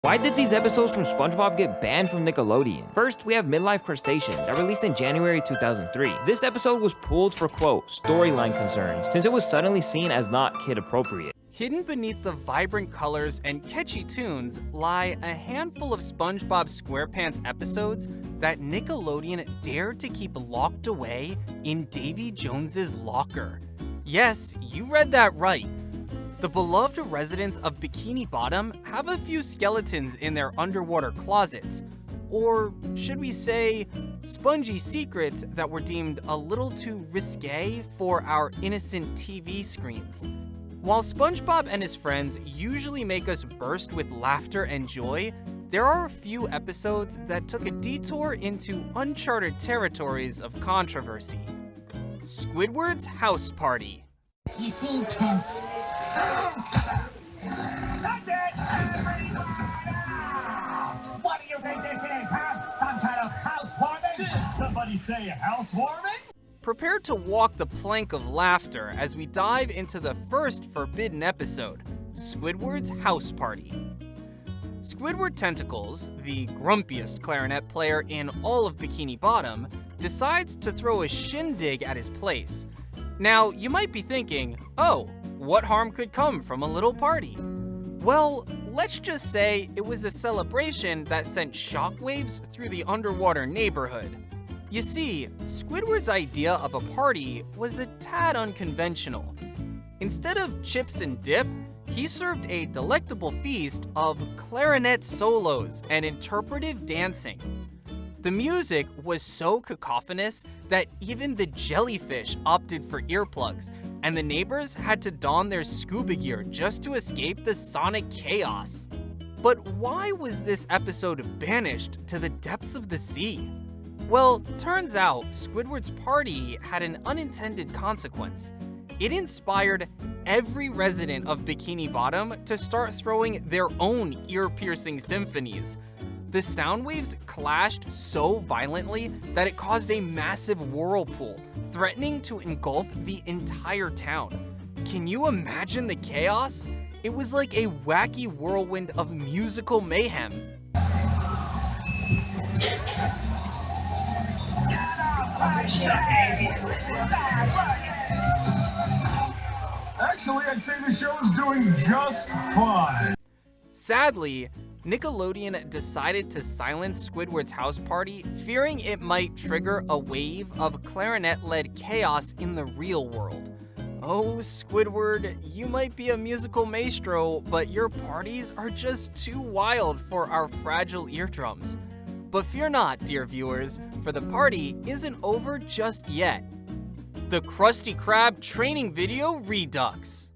Why did these episodes from SpongeBob get banned from Nickelodeon? First, we have Midlife Crustacean, that released in January 2003. This episode was pulled for, quote, storyline concerns, since it was suddenly seen as not kid-appropriate. Hidden beneath the vibrant colors and catchy tunes lie a handful of SpongeBob SquarePants episodes that Nickelodeon dared to keep locked away in Davy Jones's locker. Yes, you read that right. The beloved residents of Bikini Bottom have a few skeletons in their underwater closets, or should we say, spongy secrets that were deemed a little too risqué for our innocent TV screens. While SpongeBob and his friends usually make us burst with laughter and joy, there are a few episodes that took a detour into uncharted territories of controversy. Squidward's House Party. You seem tense. That's it! Everybody out! What do you think this is, huh? Some kind of housewarming? Did somebody say housewarming? Prepare to walk the plank of laughter as we dive into the first forbidden episode, Squidward's House Party. Squidward Tentacles, the grumpiest clarinet player in all of Bikini Bottom, decides to throw a shindig at his place. Now, you might be thinking, oh, what harm could come from a little party? Well, let's just say it was a celebration that sent shockwaves through the underwater neighborhood. You see, Squidward's idea of a party was a tad unconventional. Instead of chips and dip, he served a delectable feast of clarinet solos and interpretive dancing. The music was so cacophonous that even the jellyfish opted for earplugs, and the neighbors had to don their scuba gear just to escape the sonic chaos. But why was this episode banished to the depths of the sea? Well, turns out Squidward's party had an unintended consequence. It inspired every resident of Bikini Bottom to start throwing their own ear-piercing symphonies. The sound waves clashed so violently that it caused a massive whirlpool, threatening to engulf the entire town. Can you imagine the chaos? It was like a wacky whirlwind of musical mayhem. Actually, I'd say the show is doing just fine. Sadly, Nickelodeon decided to silence Squidward's House Party, fearing it might trigger a wave of clarinet-led chaos in the real world. Oh, Squidward, you might be a musical maestro, but your parties are just too wild for our fragile eardrums. But fear not, dear viewers, for the party isn't over just yet. The Krusty Krab training video redux.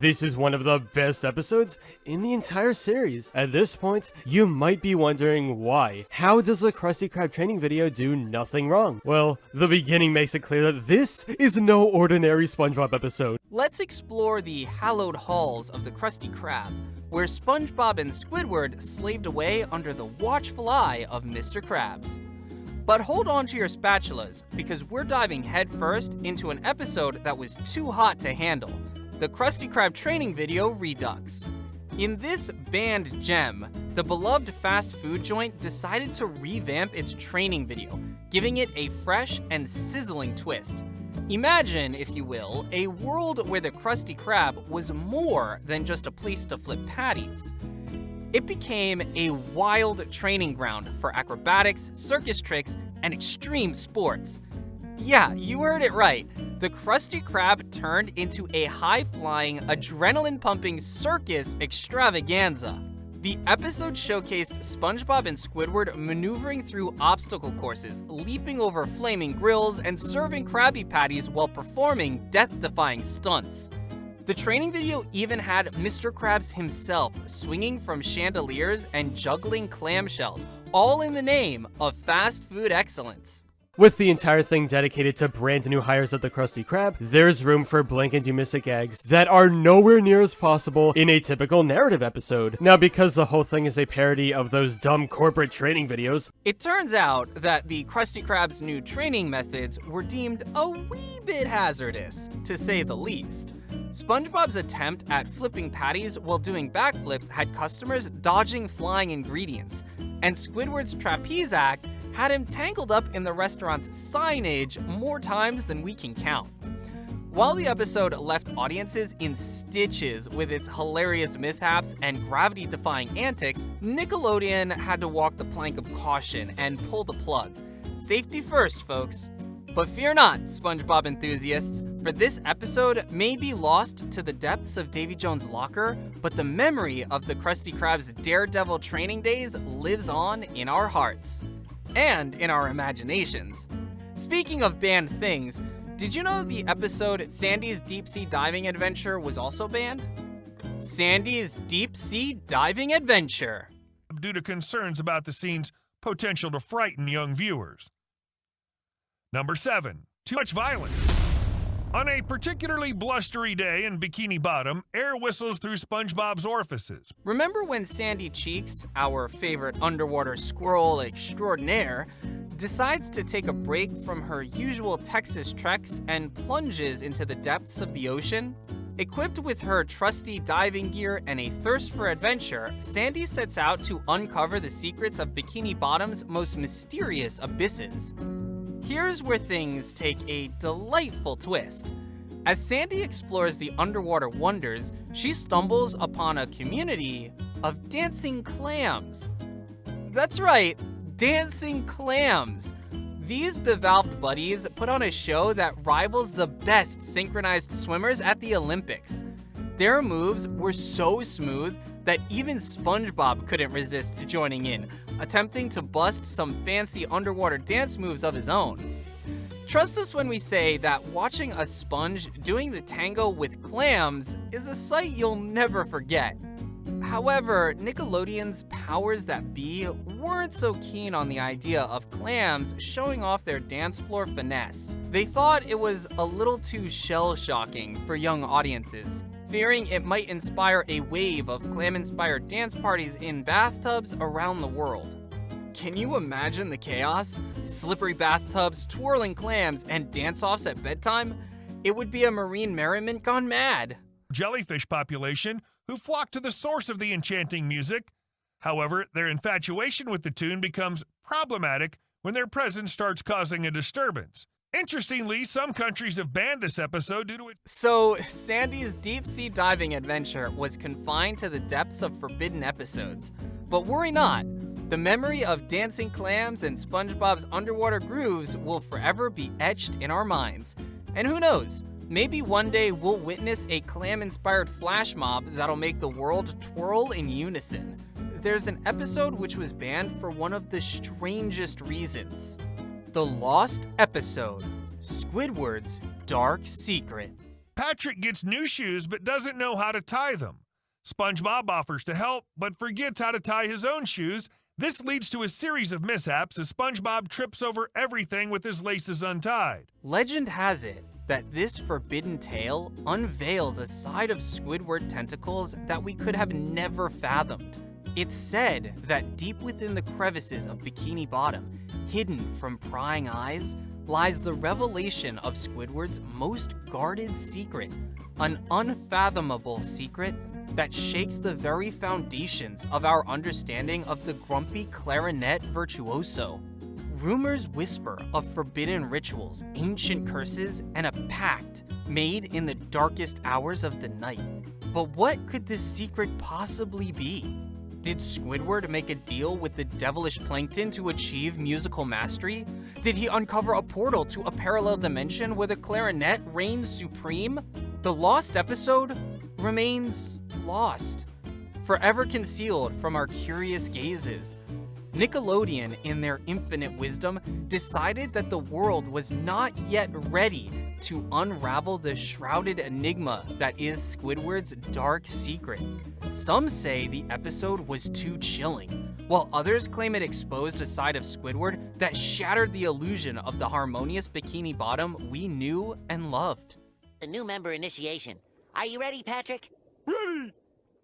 This is one of the best episodes in the entire series. At this point, you might be wondering why. How does the Krusty Krab training video do nothing wrong? Well, the beginning makes it clear that this is no ordinary SpongeBob episode. Let's explore the hallowed halls of the Krusty Krab, where SpongeBob and Squidward slaved away under the watchful eye of Mr. Krabs. But hold on to your spatulas, because we're diving headfirst into an episode that was too hot to handle. The Krusty Krab training video redux. In this banned gem, the beloved fast food joint decided to revamp its training video, giving it a fresh and sizzling twist. Imagine, if you will, a world where the Krusty Krab was more than just a place to flip patties. It became a wild training ground for acrobatics, circus tricks, and extreme sports. Yeah, you heard it right. The Krusty Krab turned into a high-flying, adrenaline-pumping circus extravaganza. The episode showcased SpongeBob and Squidward maneuvering through obstacle courses, leaping over flaming grills, and serving Krabby Patties while performing death-defying stunts. The training video even had Mr. Krabs himself swinging from chandeliers and juggling clamshells, all in the name of fast food excellence. With the entire thing dedicated to brand new hires at the Krusty Krab, there's room for blank and euphemistic gags that are nowhere near as possible in a typical narrative episode. Now, because the whole thing is a parody of those dumb corporate training videos, it turns out that the Krusty Krab's new training methods were deemed a wee bit hazardous, to say the least. SpongeBob's attempt at flipping patties while doing backflips had customers dodging flying ingredients, and Squidward's trapeze act had him tangled up in the restaurant's signage more times than we can count. While the episode left audiences in stitches with its hilarious mishaps and gravity-defying antics, Nickelodeon had to walk the plank of caution and pull the plug. Safety first, folks. But fear not, SpongeBob enthusiasts, for this episode may be lost to the depths of Davy Jones' locker, but the memory of the Krusty Krab's daredevil training days lives on in our hearts. And in our imaginations. Speaking of banned things, did you know the episode Sandy's Deep Sea Diving Adventure was also banned? Sandy's Deep Sea Diving Adventure. Due to concerns about the scene's potential to frighten young viewers. Number 7. Too much violence. On a particularly blustery day in Bikini Bottom, air whistles through SpongeBob's orifices. Remember when Sandy Cheeks, our favorite underwater squirrel extraordinaire, decides to take a break from her usual Texas treks and plunges into the depths of the ocean? Equipped with her trusty diving gear and a thirst for adventure, Sandy sets out to uncover the secrets of Bikini Bottom's most mysterious abysses. Here's where things take a delightful twist. As Sandy explores the underwater wonders, she stumbles upon a community of dancing clams. That's right, dancing clams. These bevalved buddies put on a show that rivals the best synchronized swimmers at the Olympics. Their moves were so smooth that even SpongeBob couldn't resist joining in, attempting to bust some fancy underwater dance moves of his own. Trust us when we say that watching a sponge doing the tango with clams is a sight you'll never forget. However, Nickelodeon's powers that be weren't so keen on the idea of clams showing off their dance floor finesse. They thought it was a little too shell-shocking for young audiences, fearing it might inspire a wave of clam-inspired dance parties in bathtubs around the world. Can you imagine the chaos? Slippery bathtubs, twirling clams, and dance-offs at bedtime? It would be a marine merriment gone mad. Jellyfish population who flock to the source of the enchanting music. However, their infatuation with the tune becomes problematic when their presence starts causing a disturbance. Interestingly, some countries have banned this episode due to it. So, Sandy's Deep Sea Diving Adventure was confined to the depths of forbidden episodes. But worry not, the memory of dancing clams and SpongeBob's underwater grooves will forever be etched in our minds. And who knows, maybe one day we'll witness a clam-inspired flash mob that'll make the world twirl in unison. There's an episode which was banned for one of the strangest reasons. The lost episode, Squidward's Dark Secret. Patrick gets new shoes but doesn't know how to tie them. SpongeBob offers to help but forgets how to tie his own shoes. This leads to a series of mishaps as SpongeBob trips over everything with his laces untied. Legend has it that this forbidden tale unveils a side of Squidward tentacles that we could have never fathomed. It's said that deep within the crevices of Bikini Bottom, hidden from prying eyes, lies the revelation of Squidward's most guarded secret, an unfathomable secret that shakes the very foundations of our understanding of the grumpy clarinet virtuoso. Rumors whisper of forbidden rituals, ancient curses, and a pact made in the darkest hours of the night. But what could this secret possibly be? Did Squidward make a deal with the devilish plankton to achieve musical mastery? Did he uncover a portal to a parallel dimension where the clarinet reigns supreme? The lost episode remains lost, forever concealed from our curious gazes. Nickelodeon, in their infinite wisdom, decided that the world was not yet ready to unravel the shrouded enigma that is Squidward's dark secret. Some say the episode was too chilling, while others claim it exposed a side of Squidward that shattered the illusion of the harmonious Bikini Bottom we knew and loved. The new member initiation. Are you ready, Patrick? Ready!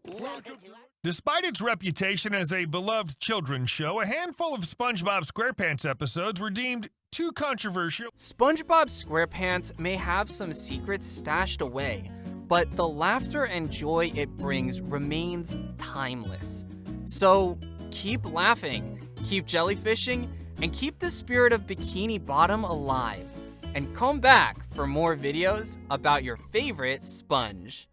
Welcome to Despite its reputation as a beloved children's show, a handful of SpongeBob SquarePants episodes were deemed too controversial. SpongeBob SquarePants may have some secrets stashed away, but the laughter and joy it brings remains timeless. So keep laughing, keep jellyfishing, and keep the spirit of Bikini Bottom alive. And come back for more videos about your favorite sponge.